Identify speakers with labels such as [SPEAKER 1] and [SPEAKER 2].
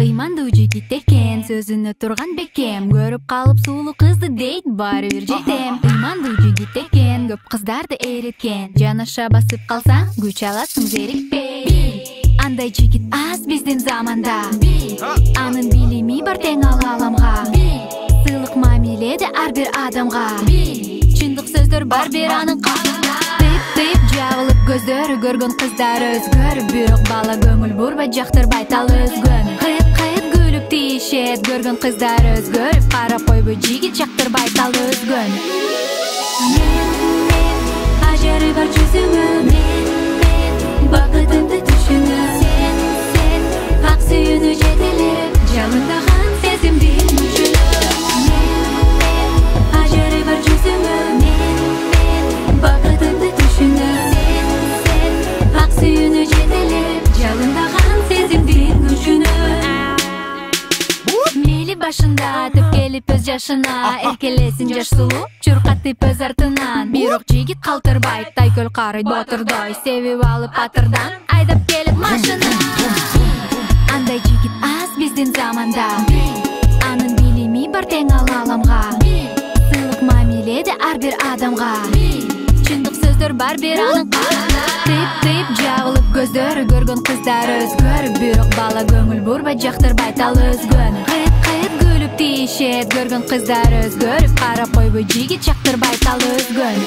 [SPEAKER 1] Ыймандуу жигит экен, сөзүнө турган бекем. Көрүп калып сулуу кызды дейт, баары бир жетем. Ыймандуу жигит экен, көп кыздарды эреткен. Жанаша басып калсаң, күч аласың зерикпей. Андай жигит аз биздин заманда. Анын билими бар тең ал ааламга. Сыйлык мамиледе ар бир адамга. Чындык сөздөр бар бир анын калында. Тыйып жабылып көздөрү көргөн кыздар өзгөрүп. Бирок бала көңүл бурбай жактырбай тал өзгөнү. Кыйып күлүп тийишет, көргөн кыздар өзгөрүп. Карап койбой жигит жактырбай тал өзгөнү. Мен ажары бар жүзүңө, мен бакытымды түшүнө. Сен ак сүйүүнү жетелеп, жалындаган сезимдин мүчүнө. Мен ажары бар жүзүңө, мен бакытымды түшүнө. Сен ак сүйүүнү жетелеп, жалындаган сезимдин мүчүнө. Мели башында төп келип өз жашына, эркелесин жаш сулуу чуркатып өз артынан. Бирок жигит калтырбайт, тайкөл карыйт ботурдой. Себеп алып атырдан айдап келип машина. Андай жигит аз биздин заманда. Анын билими бар тең ал ааламга. Сыйлык мамиледе ар бир адамга. Чындык сөздөр бар бир анын калында. Тыйып жабылып көздөрү көргөн кыздар өзгөрүп. Бирок бала көңүл бурбай жактырбай тал өзгөнү. Кыйып күлүп тийишет, көргөн кыздар өзгөрүп. Карап койбой жигит жактырбай тал өзгөнү.